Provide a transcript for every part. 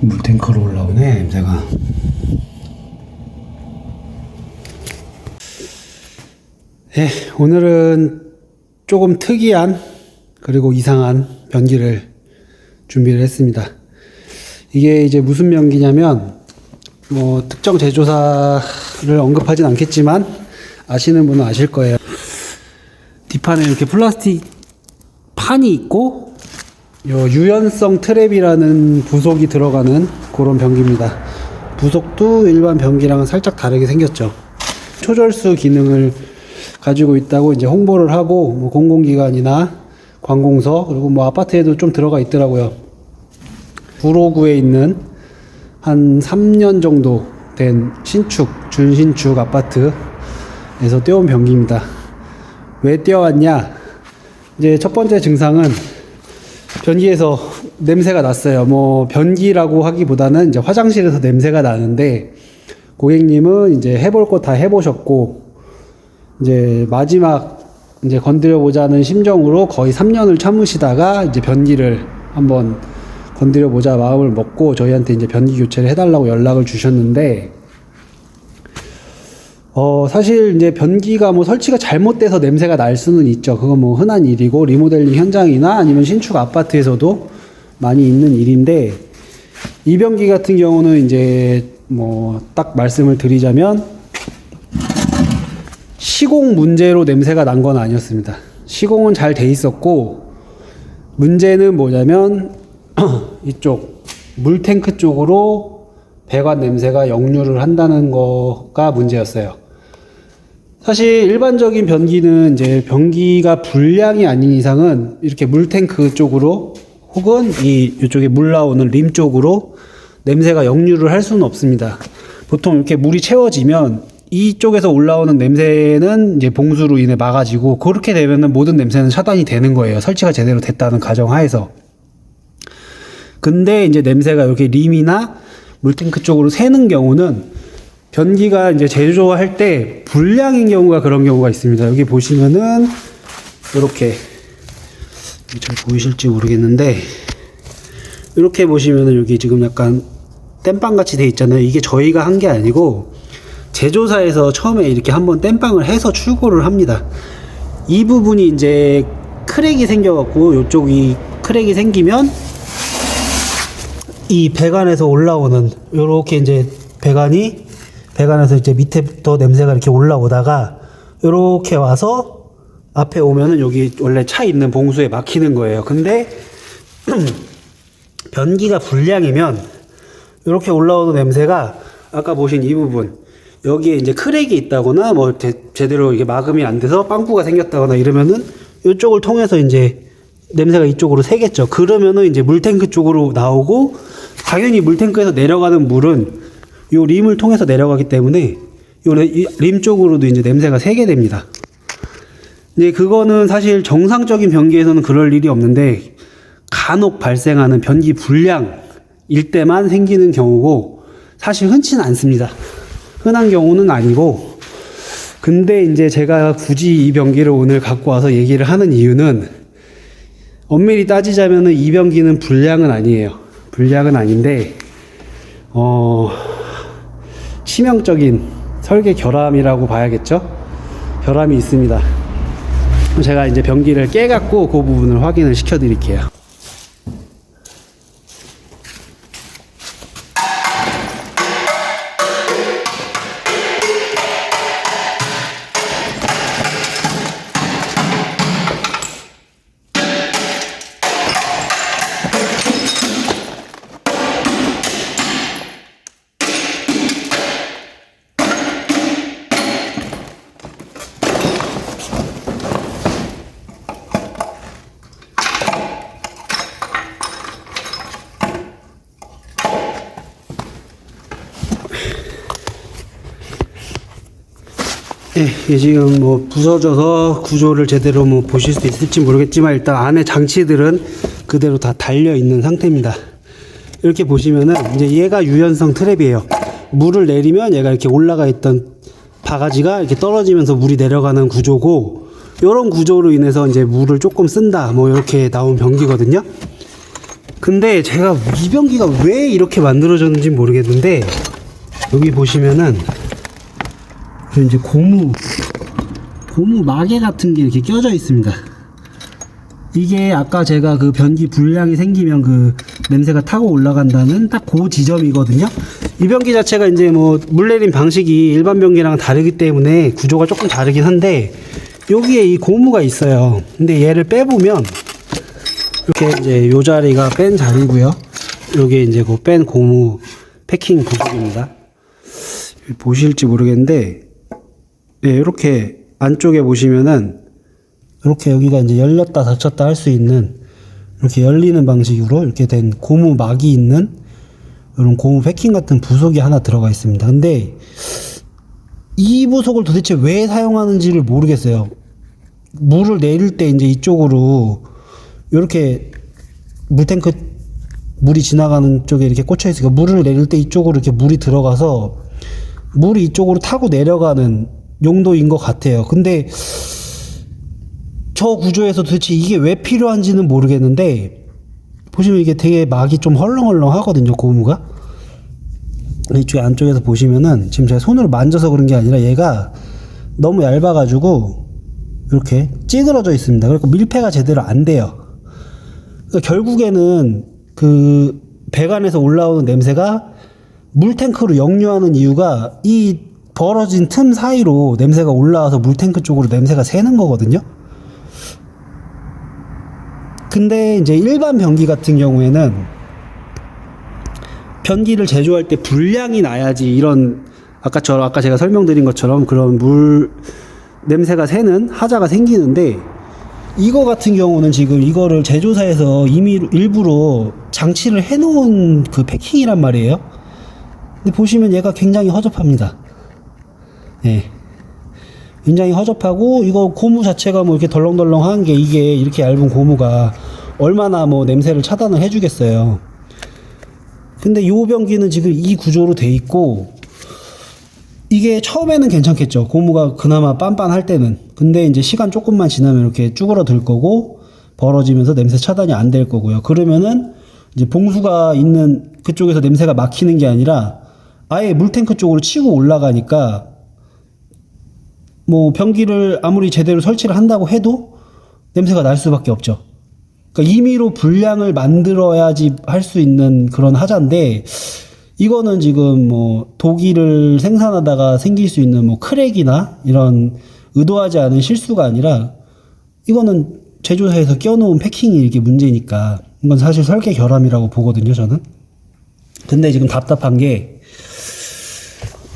물탱크로 올라오네, 냄새가. 네, 오늘은 조금 특이한 그리고 이상한 변기를 준비를 했습니다. 이게 이제 무슨 변기냐면 뭐 특정 제조사를 언급하진 않겠지만 아시는 분은 아실 거예요. 뒷판에 이렇게 플라스틱 판이 있고 요 유연성 트랩이라는 부속이 들어가는 그런 변기입니다. 부속도 일반 변기랑은 살짝 다르게 생겼죠. 초절수 기능을 가지고 있다고 이제 홍보를 하고 뭐 공공기관이나 관공서 그리고 뭐 아파트에도 좀 들어가 있더라고요. 구로구에 있는 한 3년 정도 된 준신축 아파트에서 떼온 변기입니다. 왜 떼어왔냐? 이제 첫 번째 증상은 변기에서 냄새가 났어요. 뭐 변기라고 하기보다는 이제 화장실에서 냄새가 나는데 고객님은 이제 해볼 거 다 해보셨고 이제 마지막 이제 건드려 보자는 심정으로 거의 3년을 참으시다가 이제 변기를 한번 건드려 보자 마음을 먹고 저희한테 이제 변기 교체를 해달라고 연락을 주셨는데 사실 이제 변기가 뭐 설치가 잘못돼서 냄새가 날 수는 있죠. 그건 뭐 흔한 일이고 리모델링 현장이나 아니면 신축 아파트에서도 많이 있는 일인데 이 변기 같은 경우는 이제 뭐 딱 말씀을 드리자면 시공 문제로 냄새가 난 건 아니었습니다. 시공은 잘 돼 있었고 문제는 뭐냐면 이쪽 물탱크 쪽으로 배관 냄새가 역류를 한다는 거가 문제였어요. 사실 일반적인 변기는 이제 변기가 불량이 아닌 이상은 이렇게 물탱크 쪽으로 혹은 이쪽에 물 나오는 림 쪽으로 냄새가 역류를 할 수는 없습니다. 보통 이렇게 물이 채워지면 이쪽에서 올라오는 냄새는 이제 봉수로 인해 막아지고 그렇게 되면은 모든 냄새는 차단이 되는 거예요. 설치가 제대로 됐다는 가정하에서. 근데 이제 냄새가 이렇게 림이나 물탱크 쪽으로 새는 경우는 변기가 이제 제조할 때 불량인 경우가 그런 경우가 있습니다. 여기 보시면은 이렇게 잘 보이실지 모르겠는데 이렇게 보시면은 여기 지금 약간 땜빵 같이 돼 있잖아요. 이게 저희가 한 게 아니고 제조사에서 처음에 이렇게 한번 땜빵을 해서 출고를 합니다. 이 부분이 이제 크랙이 생겨갖고 이쪽이 크랙이 생기면 이 배관에서 올라오는 요렇게 이제 배관에서 이제 밑에부터 냄새가 이렇게 올라오다가 요렇게 와서 앞에 오면은 여기 원래 차 있는 봉수에 막히는 거예요. 근데 변기가 불량이면 요렇게 올라오는 냄새가 아까 보신 이 부분 여기에 이제 크랙이 있다거나 뭐 제대로 이게 막음이 안 돼서 빵꾸가 생겼다거나 이러면은 이쪽을 통해서 이제 냄새가 이쪽으로 새겠죠. 그러면은 이제 물탱크 쪽으로 나오고 당연히 물탱크에서 내려가는 물은 요 림을 통해서 내려가기 때문에 요 림 쪽으로도 이제 냄새가 새게 됩니다. 근데 그거는 사실 정상적인 변기에서는 그럴 일이 없는데 간혹 발생하는 변기 불량일 때만 생기는 경우고 사실 흔치는 않습니다. 흔한 경우는 아니고 근데 이제 제가 굳이 이 변기를 오늘 갖고 와서 얘기를 하는 이유는 엄밀히 따지자면은 이 변기는 불량은 아니에요. 불량은 아닌데 치명적인 설계 결함이라고 봐야겠죠? 결함이 있습니다. 제가 이제 변기를 깨갖고 그 부분을 확인을 시켜 드릴게요. 예, 이게 지금 뭐 부서져서 구조를 제대로 뭐 보실 수 있을지 모르겠지만 일단 안에 장치들은 그대로 다 달려 있는 상태입니다. 이렇게 보시면은 이제 얘가 유연성 트랩이에요. 물을 내리면 얘가 이렇게 올라가 있던 바가지가 이렇게 떨어지면서 물이 내려가는 구조고, 이런 구조로 인해서 이제 물을 조금 쓴다 뭐 이렇게 나온 변기거든요. 근데 제가 이 변기가 왜 이렇게 만들어졌는지 모르겠는데, 여기 보시면은 이제 고무 마개 같은 게 이렇게 껴져 있습니다. 이게 아까 제가 그 변기 불량이 생기면 그 냄새가 타고 올라간다는 딱 그 지점이거든요. 이 변기 자체가 이제 뭐 물 내림 방식이 일반 변기랑 다르기 때문에 구조가 조금 다르긴 한데, 여기에 이 고무가 있어요. 근데 얘를 빼보면 이렇게 이제 요 자리가 뺀 자리고요. 요게 이제 그 뺀 고무 패킹 부분입니다. 보실지 모르겠는데, 네, 이렇게 안쪽에 보시면은 이렇게 여기가 이제 열렸다 닫혔다 할 수 있는, 이렇게 열리는 방식으로 이렇게 된 고무 막이 있는 이런 고무 패킹 같은 부속이 하나 들어가 있습니다. 근데 이 부속을 도대체 왜 사용하는지를 모르겠어요. 물을 내릴 때 이제 이쪽으로 이렇게 물탱크 물이 지나가는 쪽에 이렇게 꽂혀 있으니까 물을 내릴 때 이쪽으로 이렇게 물이 들어가서 물이 이쪽으로 타고 내려가는 용도인 것 같아요. 근데 저 구조에서 도대체 이게 왜 필요한지는 모르겠는데, 보시면 이게 되게 막이 좀 헐렁헐렁 하거든요, 고무가. 이쪽에 안쪽에서 보시면은, 지금 제가 손으로 만져서 그런 게 아니라 얘가 너무 얇아가지고 이렇게 찌그러져 있습니다. 그러니까 밀폐가 제대로 안 돼요. 그러니까 결국에는 그 배관에서 올라오는 냄새가 물탱크로 역류하는 이유가 이 벌어진 틈 사이로 냄새가 올라와서 물탱크 쪽으로 냄새가 새는 거거든요. 근데 이제 일반 변기 같은 경우에는 변기를 제조할 때 불량이 나야지 이런, 아까 제가 설명드린 것처럼 그런 물 냄새가 새는 하자가 생기는데, 이거 같은 경우는 지금 이거를 제조사에서 이미 일부러 장치를 해놓은 그 패킹이란 말이에요. 근데 보시면 얘가 굉장히 허접합니다. 예. 굉장히 허접하고, 이거 고무 자체가 뭐 이렇게 덜렁덜렁한 게, 이게 이렇게 얇은 고무가 얼마나 뭐 냄새를 차단을 해주겠어요. 근데 이 변기는 지금 이 구조로 돼 있고, 이게 처음에는 괜찮겠죠. 고무가 그나마 빤빤할 때는. 근데 이제 시간 조금만 지나면 이렇게 쭈그러들 거고, 벌어지면서 냄새 차단이 안 될 거고요. 그러면은 이제 봉수가 있는 그쪽에서 냄새가 막히는 게 아니라 아예 물탱크 쪽으로 치고 올라가니까, 뭐 변기를 아무리 제대로 설치를 한다고 해도 냄새가 날 수밖에 없죠. 그러니까 임의로 불량을 만들어야지 할 수 있는 그런 하자인데, 이거는 지금 뭐 독일을 생산하다가 생길 수 있는 뭐 크랙이나 이런 의도하지 않은 실수가 아니라, 이거는 제조사에서 껴놓은 패킹이 이렇게 문제니까 이건 사실 설계 결함이라고 보거든요, 저는. 근데 지금 답답한 게,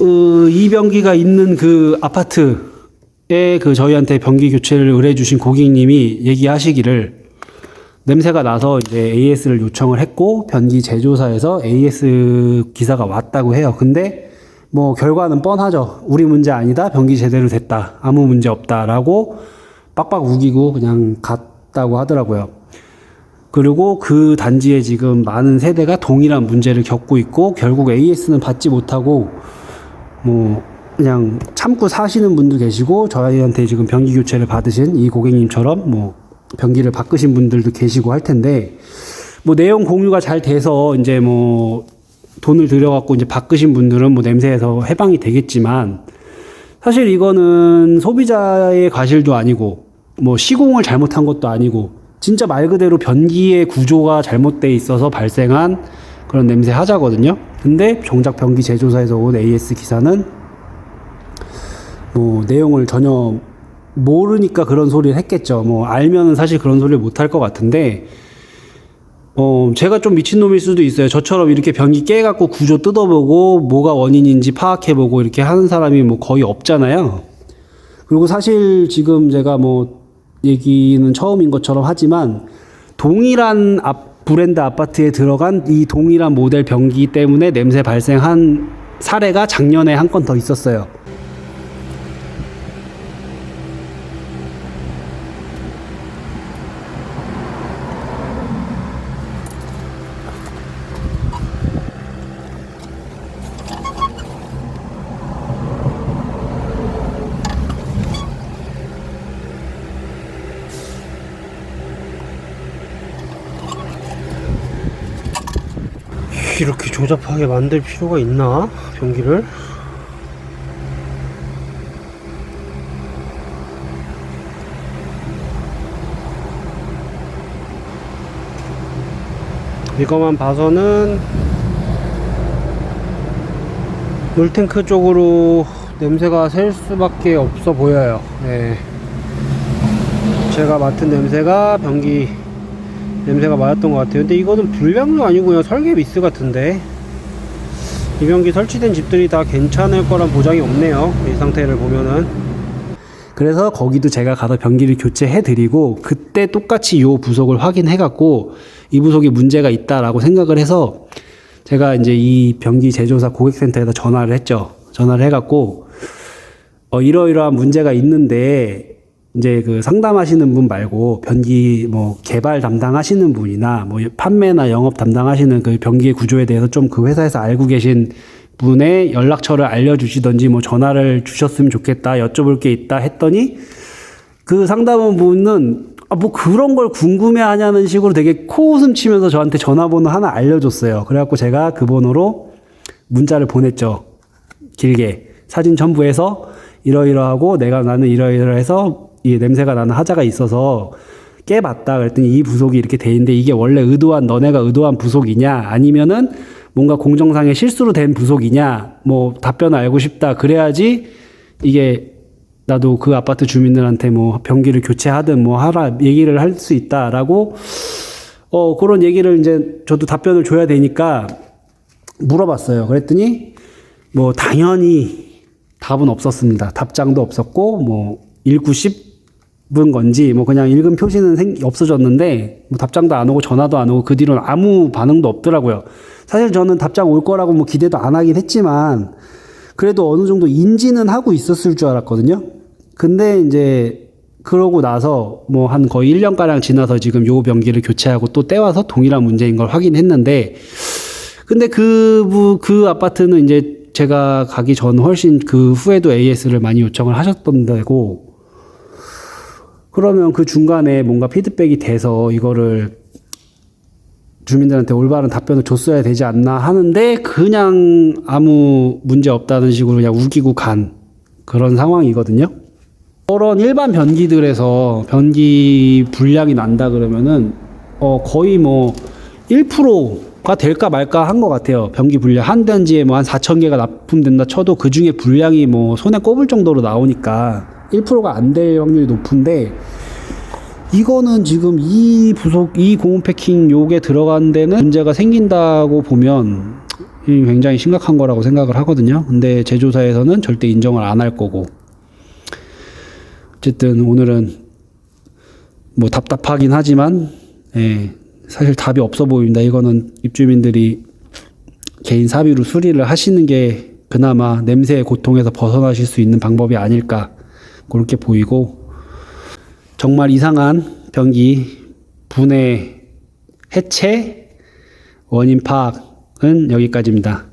이 변기가 있는 그 아파트에 그 저희한테 변기 교체를 의뢰해주신 고객님이 얘기하시기를, 냄새가 나서 이제 AS를 요청을 했고 변기 제조사에서 AS 기사가 왔다고 해요. 근데 뭐 결과는 뻔하죠. 우리 문제 아니다, 변기 제대로 됐다, 아무 문제 없다라고 빡빡 우기고 그냥 갔다고 하더라고요. 그리고 그 단지에 지금 많은 세대가 동일한 문제를 겪고 있고, 결국 AS는 받지 못하고 뭐 그냥 참고 사시는 분도 계시고, 저희한테 지금 변기 교체를 받으신 이 고객님처럼 뭐 변기를 바꾸신 분들도 계시고 할 텐데, 뭐 내용 공유가 잘 돼서 이제 뭐 돈을 들여갖고 이제 바꾸신 분들은 뭐 냄새에서 해방이 되겠지만, 사실 이거는 소비자의 과실도 아니고 뭐 시공을 잘못한 것도 아니고, 진짜 말 그대로 변기의 구조가 잘못돼 있어서 발생한 그런 냄새 하자거든요. 근데 정작 변기 제조사에서 온 AS 기사는 뭐 내용을 전혀 모르니까 그런 소리를 했겠죠. 뭐 알면은 사실 그런 소리를 못 할 것 같은데, 제가 좀 미친놈일 수도 있어요. 저처럼 이렇게 변기 깨갖고 구조 뜯어보고 뭐가 원인인지 파악해보고 이렇게 하는 사람이 뭐 거의 없잖아요. 그리고 사실 지금 제가 뭐 얘기는 처음인 것처럼 하지만, 동일한 브랜드 아파트에 들어간 이 동일한 모델 변기 때문에 냄새 발생한 사례가 작년에 한 건 더 있었어요. 꼭 이렇게 조잡하게 만들 필요가 있나? 변기를? 이거만 봐서는 물탱크 쪽으로 냄새가 셀 수밖에 없어 보여요. 네. 제가 맡은 냄새가 변기 냄새가 맞았던 것 같아요. 근데 이거는 불량도 아니고요, 설계 미스 같은데. 이 변기 설치된 집들이 다 괜찮을 거란 보장이 없네요, 이 상태를 보면은. 그래서 거기도 제가 가서 변기를 교체해 드리고, 그때 똑같이 이 부속을 확인해 갖고 이 부속이 문제가 있다라고 생각을 해서 제가 이제 이 변기 제조사 고객센터에다 전화를 했죠. 전화를 해 갖고 이러이러한 문제가 있는데, 이제 그 상담하시는 분 말고 변기 뭐 개발 담당하시는 분이나 뭐 판매나 영업 담당하시는 그 변기의 구조에 대해서 좀 그 회사에서 알고 계신 분의 연락처를 알려주시던지 뭐 전화를 주셨으면 좋겠다, 여쭤볼 게 있다 했더니, 그 상담원분은 뭐 그런 걸 궁금해하냐는 식으로 되게 코웃음 치면서 저한테 전화번호 하나 알려줬어요. 그래갖고 제가 그 번호로 문자를 보냈죠. 길게 사진 첨부해서 이러이러하고 나는 이러이러해서 이 냄새가 나는 하자가 있어서 깨봤다. 그랬더니 이 부속이 이렇게 돼 있는데 이게 원래 너네가 의도한 부속이냐, 아니면은 뭔가 공정상의 실수로 된 부속이냐, 뭐 답변을 알고 싶다. 그래야지 이게 나도 그 아파트 주민들한테 뭐 변기를 교체하든 뭐 하라 얘기를 할 수 있다라고 그런 얘기를 이제 저도 답변을 줘야 되니까 물어봤어요. 그랬더니 뭐 당연히 답은 없었습니다. 답장도 없었고 뭐 읽고 싶은 건지 뭐 그냥 읽은 표시는 없어졌는데 뭐 답장도 안 오고 전화도 안 오고 그 뒤로는 아무 반응도 없더라고요. 사실 저는 답장 올 거라고 뭐 기대도 안 하긴 했지만 그래도 어느 정도 인지는 하고 있었을 줄 알았거든요. 근데 이제 그러고 나서 뭐 한 거의 1년가량 지나서 지금 요 변기를 교체하고 또 떼와서 동일한 문제인 걸 확인했는데, 근데 그 아파트는 이제 제가 가기 전 훨씬 그 후에도 AS를 많이 요청을 하셨던 데고, 그러면 그 중간에 뭔가 피드백이 돼서 이거를 주민들한테 올바른 답변을 줬어야 되지 않나 하는데 그냥 아무 문제 없다는 식으로 그냥 우기고 간 그런 상황이거든요. 그런 일반 변기들에서 변기 불량이 난다 그러면은 거의 뭐 1%가 될까 말까 한 것 같아요. 변기 불량 한 단지에 뭐 한 4,000개가 납품된다 쳐도 그 중에 불량이 뭐 손에 꼽을 정도로 나오니까 1%가 안 될 확률이 높은데, 이거는 지금 이 고온 패킹 요게 들어간 데는 문제가 생긴다고 보면 굉장히 심각한 거라고 생각을 하거든요. 근데 제조사에서는 절대 인정을 안 할 거고. 어쨌든 오늘은 뭐 답답하긴 하지만 사실 답이 없어 보입니다. 이거는 입주민들이 개인 사비로 수리를 하시는 게 그나마 냄새의 고통에서 벗어나실 수 있는 방법이 아닐까 그렇게 보이고, 정말 이상한 변기 분해 해체 원인 파악은 여기까지입니다.